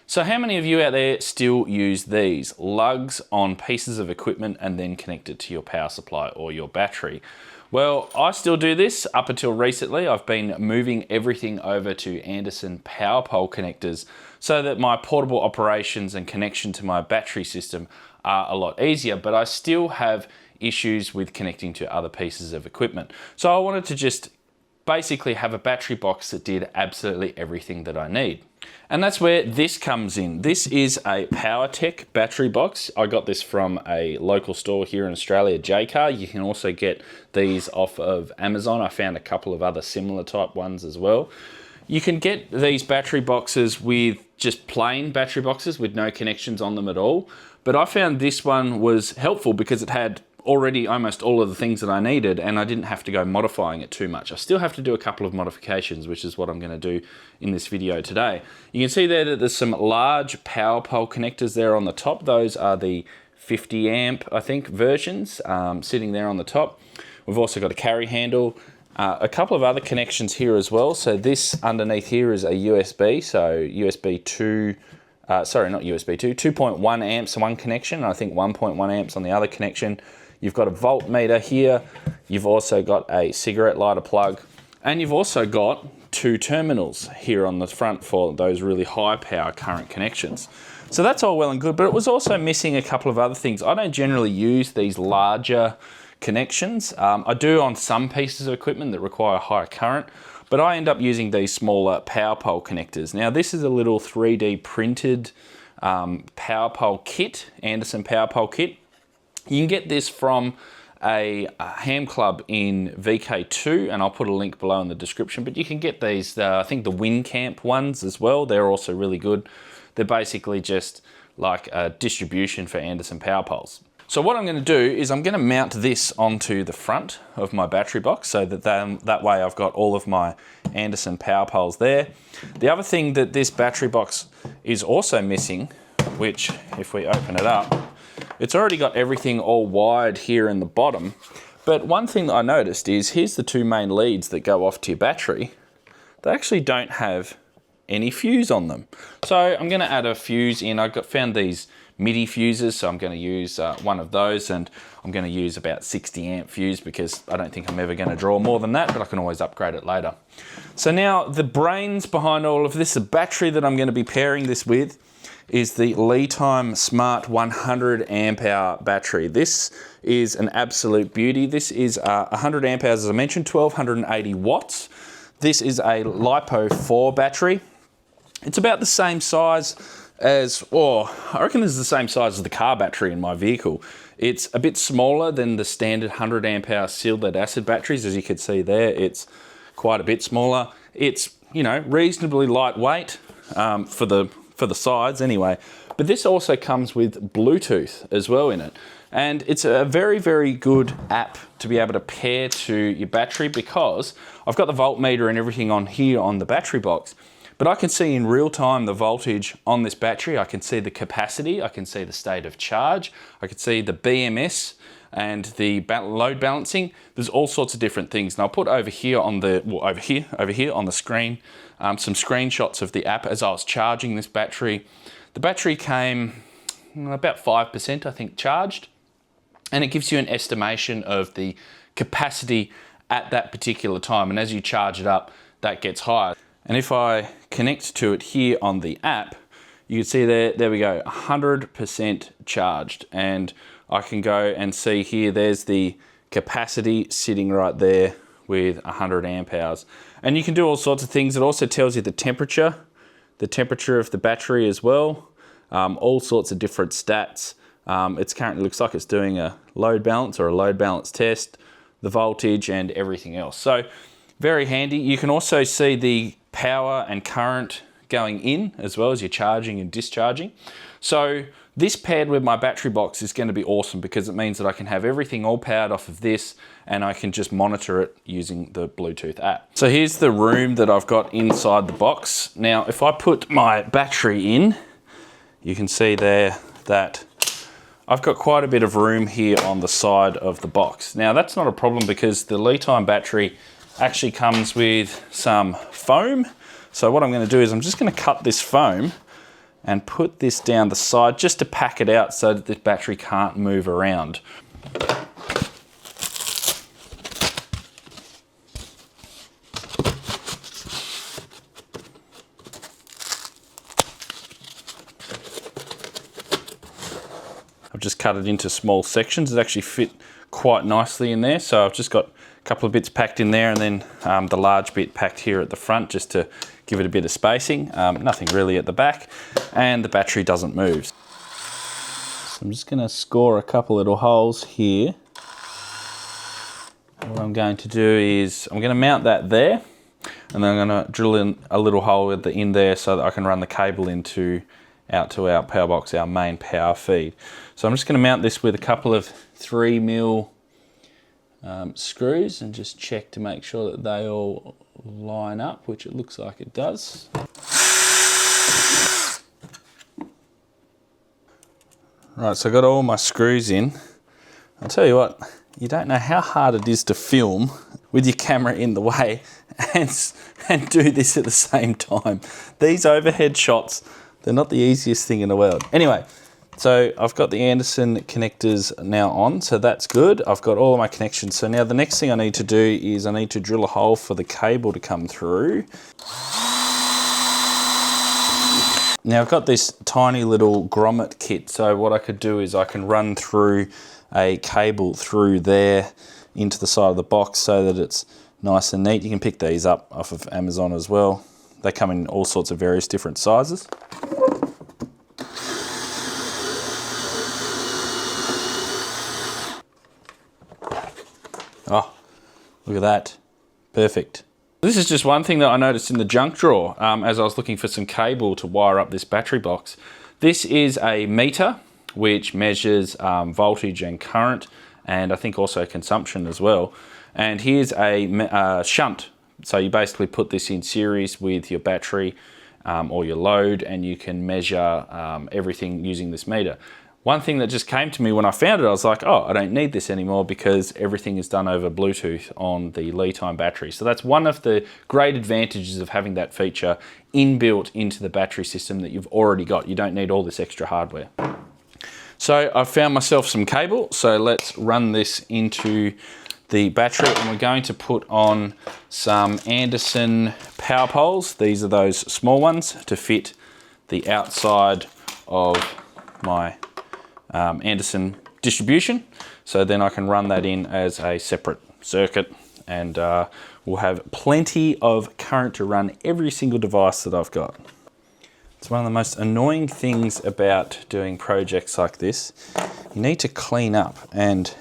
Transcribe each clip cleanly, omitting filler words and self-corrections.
So how many of you out there still use these lugs on pieces of equipment and then connect it to your power supply or your battery? Well, I still do this. Up until recently, I've been moving everything over to Anderson Powerpole connectors so that my portable operations and connection to my battery system are a lot easier, but I still have issues with connecting to other pieces of equipment. So I wanted to just basically have a battery box that did absolutely everything that I need. And that's where this comes in. This is a PowerTech battery box. I got this from a local store here in Australia, Jaycar. You can also get these off of Amazon. I found a couple of other similar type ones as well. You can get these battery boxes with just plain battery boxes with no connections on them at all. But I found this one was helpful because it had already almost all of the things that I needed and I didn't have to go modifying it too much. I still have to do a couple of modifications, which is what I'm going to do in this video today. You can see there that there's some large Powerpole connectors there on the top. Those are the 50 amp, I think, versions sitting there on the top. We've also got a carry handle, a couple of other connections here as well. So this underneath here is a USB, so USB 2, sorry, not USB 2, 2.1 amps one connection, and I think 1.1 amps on the other connection. You've got a voltmeter here, you've also got a cigarette lighter plug, and you've also got two terminals here on the front for those really high power current connections. So that's all well and good, but it was also missing a couple of other things. I don't generally use these larger connections. I do on some pieces of equipment that require higher current, but I end up using these smaller Powerpole connectors. Now this is a little 3D printed Powerpole kit, Anderson Powerpole kit. You can get this from a ham club in VK2, and I'll put a link below in the description, but you can get these, I think the WinCamp ones as well. They're also really good. They're basically just like a distribution for Anderson Powerpoles. So what I'm going to do is I'm going to mount this onto the front of my battery box so that that way I've got all of my Anderson Powerpoles there. The other thing that this battery box is also missing, which if we open it up, it's already got everything all wired here in the bottom. But one thing that I noticed is here's the two main leads that go off to your battery. They actually don't have any fuse on them. So I'm going to add a fuse in. I found these MIDI fuses, so I'm going to use one of those, and I'm going to use about 60 amp fuse because I don't think I'm ever going to draw more than that, but I can always upgrade it later. So now the brains behind all of this, the battery that I'm going to be pairing this with, is the LiTime Smart 100 amp hour battery. This is an absolute beauty. This is 100 amp hours, as I mentioned, 1280 watts. This is a LiPo 4 battery. It's about the same size as, or I reckon this is the same size as the car battery in my vehicle. It's a bit smaller than the standard 100 amp hour sealed lead acid batteries. As you can see there, it's quite a bit smaller. It's, you know, reasonably lightweight for the sides anyway. But this also comes with Bluetooth as well in it. And it's a very, very good app to be able to pair to your battery because I've got the voltmeter and everything on here on the battery box. But I can see in real time the voltage on this battery. I can see the capacity, I can see the state of charge, I can see the BMS and the load balancing. There's all sorts of different things. And I'll put over here on the, well, over here on the screen, some screenshots of the app as I was charging this battery. The battery came about 5%, I think, charged. And it gives you an estimation of the capacity at that particular time. And as you charge it up, that gets higher. And if I connect to it here on the app, you can see there we go, 100% charged. And I can go and see here, there's the capacity sitting right there with 100 amp hours. And you can do all sorts of things. It also tells you the temperature of the battery as well, all sorts of different stats. It's currently looks like it's doing a load balance or a load balance test, the voltage and everything else. So very handy. You can also see the power and current going in as well as you're charging and discharging. So this paired with my battery box is going to be awesome because it means that I can have everything all powered off of this and I can just monitor it using the Bluetooth app. So here's the room that I've got inside the box. Now, if I put my battery in, you can see there that I've got quite a bit of room here on the side of the box. Now, that's not a problem because the LiTime battery actually comes with some foam. So what I'm going to do is I'm just going to cut this foam and put this down the side just to pack it out so that the battery can't move around. I've just cut it into small sections. It actually fit quite nicely in there. So I've just got a couple of bits packed in there and then the large bit packed here at the front just to give it a bit of spacing. Nothing really at the back, and the battery doesn't move. So I'm just going to score a couple little holes here. What I'm going to do is I'm going to mount that there, and then I'm going to drill in a little hole at the end there so that I can run the cable out to our power box, our main power feed. So I'm just going to mount this with a couple of 3mm screws and just check to make sure that they all line up, which it looks like it does. Right, so I got all my screws in. I'll tell you what, you don't know how hard it is to film with your camera in the way and do this at the same time. These overhead shots, they're not the easiest thing in the world. Anyway, so I've got the Anderson connectors now on, so that's good. I've got all of my connections. So now the next thing I need to do is I need to drill a hole for the cable to come through. Now I've got this tiny little grommet kit, so what I could do is I can run through a cable through there into the side of the box so that it's nice and neat. You can pick these up off of Amazon as well. They come in all sorts of various different sizes. Oh, look at that. Perfect. This is just one thing that I noticed in the junk drawer as I was looking for some cable to wire up this battery box. This is a meter which measures voltage and current, and I think also consumption as well. And here's a shunt. So you basically put this in series with your battery or your load, and you can measure everything using this meter. One thing that just came to me when I found it, I was like, oh, I don't need this anymore because everything is done over Bluetooth on the LiTime battery. So that's one of the great advantages of having that feature inbuilt into the battery system that you've already got. You don't need all this extra hardware. So I've found myself some cable. So let's run this into the battery, and we're going to put on some Anderson Powerpoles. These are those small ones to fit the outside of my Anderson distribution, so then I can run that in as a separate circuit, and we'll have plenty of current to run every single device that I've got. It's one of the most annoying things about doing projects like this. You need to clean up, and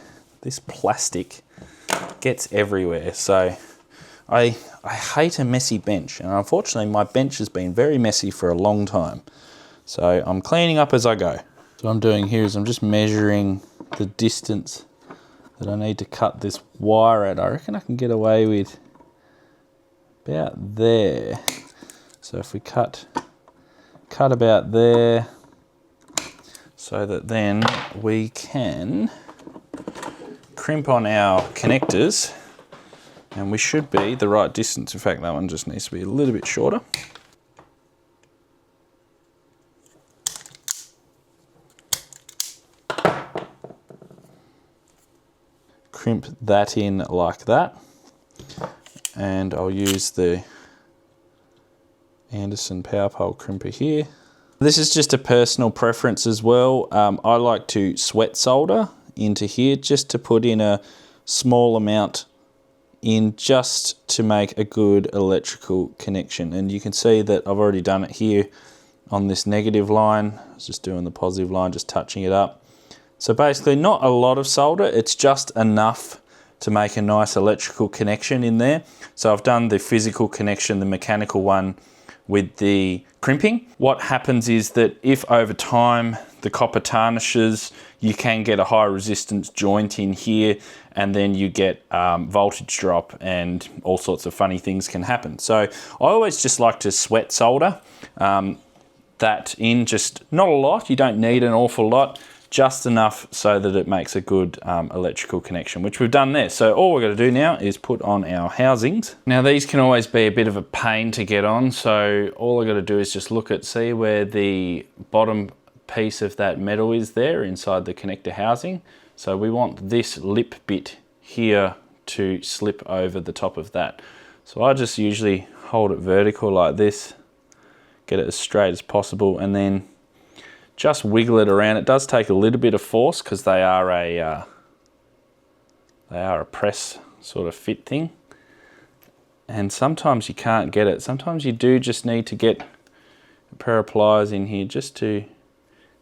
this plastic gets everywhere. So I hate a messy bench, and unfortunately my bench has been very messy for a long time. So I'm cleaning up as I go. So what I'm doing here is I'm just measuring the distance that I need to cut this wire at. I reckon I can get away with about there. So if we cut about there, so that then we can crimp on our connectors, and we should be the right distance. In fact, that one just needs to be a little bit shorter. Crimp that in like that, and I'll use the Anderson Powerpole crimper here. This is just a personal preference as well. I like to sweat solder into here just to put in a small amount in, just to make a good electrical connection. And you can see that I've already done it here on this negative line. I was just doing the positive line, just touching it up. So basically not a lot of solder, it's just enough to make a nice electrical connection in there. So I've done the physical connection, the mechanical one with the crimping. What happens is that if over time the copper tarnishes, you can get a high resistance joint in here, and then you get voltage drop and all sorts of funny things can happen. So I always just like to sweat solder that in, just not a lot, you don't need an awful lot. just enough so that it makes a good electrical connection, which we've done there. So all we're going to do now is put on our housings. Now these can always be a bit of a pain to get on, so all I got to do is just look at, see where the bottom piece of that metal is there inside the connector housing. So we want this lip bit here to slip over the top of that. So I just usually hold it vertical like this, get it as straight as possible, and then just wiggle it around. It does take a little bit of force because they are a press sort of fit thing, and sometimes you can't get it. Sometimes you do just need to get a pair of pliers in here just to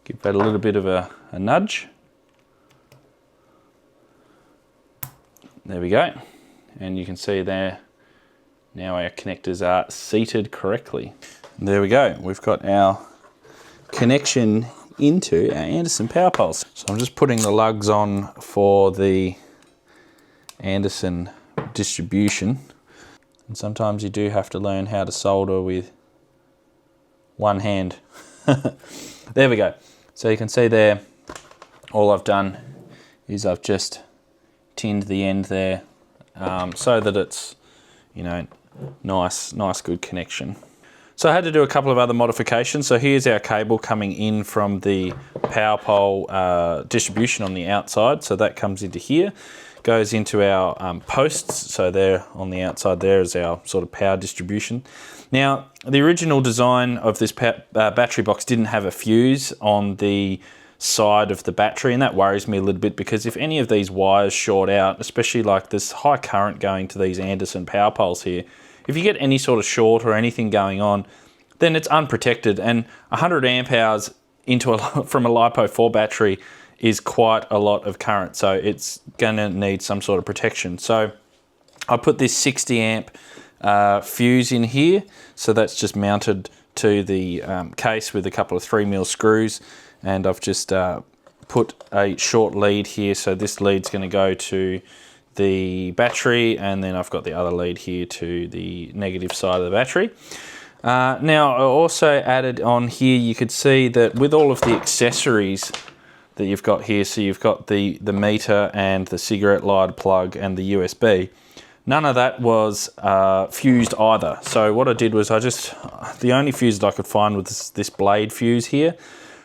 give that a little bit of a nudge. There we go, and you can see there now our connectors are seated correctly. And there we go, we've got our connection into our Anderson power poles. So I'm just putting the lugs on for the Anderson distribution, and sometimes you do have to learn how to solder with one hand. There we go. So you can see there, all I've done is I've just tinned the end there so that it's, you know, nice good connection. So I had to do a couple of other modifications. So here's our cable coming in from the Powerpole distribution on the outside. So that comes into here, goes into our posts. So there on the outside there is our sort of power distribution. Now, the original design of this battery box didn't have a fuse on the side of the battery, and that worries me a little bit because if any of these wires short out, especially like this high current going to these Anderson power poles here, if you get any sort of short or anything going on, then it's unprotected, and 100 amp hours into from a LiPo 4 battery is quite a lot of current, so it's gonna need some sort of protection. So I put this 60 amp fuse in here, so that's just mounted to the case with a couple of 3mm screws, and I've just put a short lead here, so this lead's going to go to the battery, and then I've got the other lead here to the negative side of the battery. Now I also added on here, you could see that with all of the accessories that you've got here, so you've got the meter and the cigarette lighter plug and the USB, none of that was fused either. So what I did was the only fuse that I could find was this blade fuse here.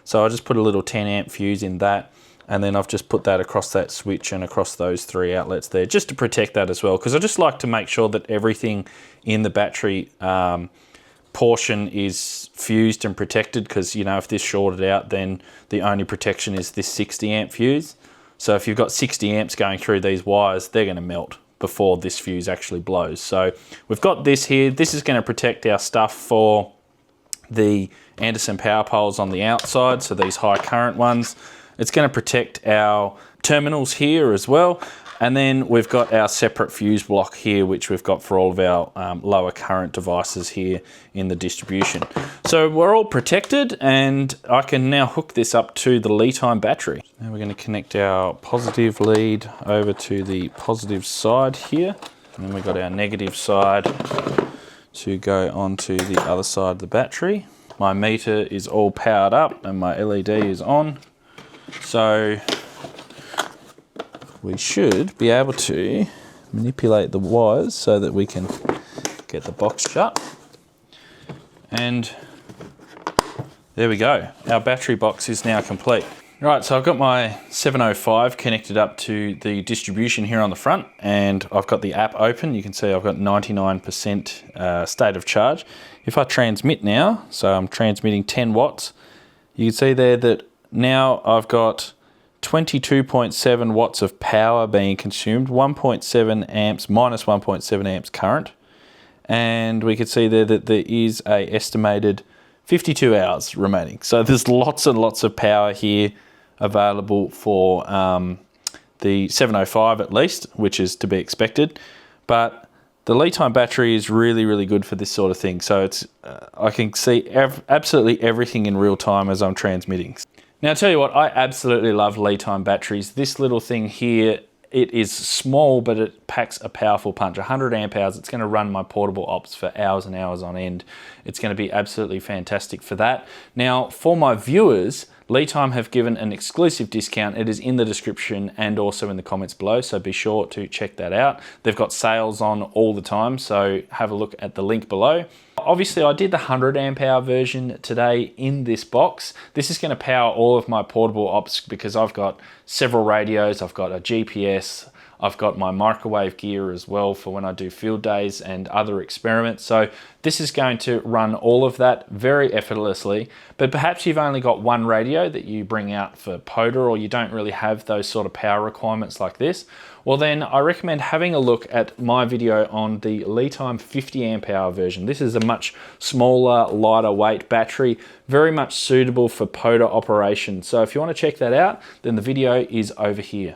So I just put a little 10 amp fuse in that, and then I've just put that across that switch and across those 3 outlets there, just to protect that as well, because I just like to make sure that everything in the battery portion is fused and protected, because, you know, if this shorted out, then the only protection is this 60 amp fuse. So if you've got 60 amps going through these wires, they're going to melt before this fuse actually blows. So we've got this here. This is going to protect our stuff for the Anderson power poles on the outside, so these high current ones. It's going to protect our terminals here as well, and then we've got our separate fuse block here, which we've got for all of our lower current devices here in the distribution. So we're all protected, and I can now hook this up to the LiTime battery. Now we're going to connect our positive lead over to the positive side here, and then we've got our negative side to go onto the other side of the battery. My meter is all powered up and my LED is on, so we should be able to manipulate the wires so that we can get the box shut. And there we go, our battery box is now complete. Right, so I've got my 705 connected up to the distribution here on the front, and I've got the app open. You can see I've got 99% state of charge. If I transmit now, so I'm transmitting 10 watts, you can see there that now I've got 22.7 watts of power being consumed, 1.7 amps, minus 1.7 amps current. And we can see there that there is a estimated 52 hours remaining. So there's lots and lots of power here available for the 705 at least, which is to be expected. But the LiTime battery is really, really good for this sort of thing. So it's I can see absolutely everything in real time as I'm transmitting. Now, I'll tell you what, I absolutely love LiTime batteries. This little thing here, it is small, but it packs a powerful punch. 100 amp hours, it's gonna run my portable ops for hours and hours on end. It's gonna be absolutely fantastic for that. Now, for my viewers, LiTime have given an exclusive discount. It is in the description and also in the comments below, so be sure to check that out. They've got sales on all the time, so have a look at the link below. Obviously, I did the 100 amp hour version today in this box. This is going to power all of my portable ops because I've got several radios, I've got a GPS, I've got my microwave gear as well for when I do field days and other experiments. So this is going to run all of that very effortlessly. But perhaps you've only got one radio that you bring out for POTA, or you don't really have those sort of power requirements like this. Well then, I recommend having a look at my video on the LiTime 50 amp hour version. This is a much smaller, lighter weight battery, very much suitable for POTA operation. So if you want to check that out, then the video is over here.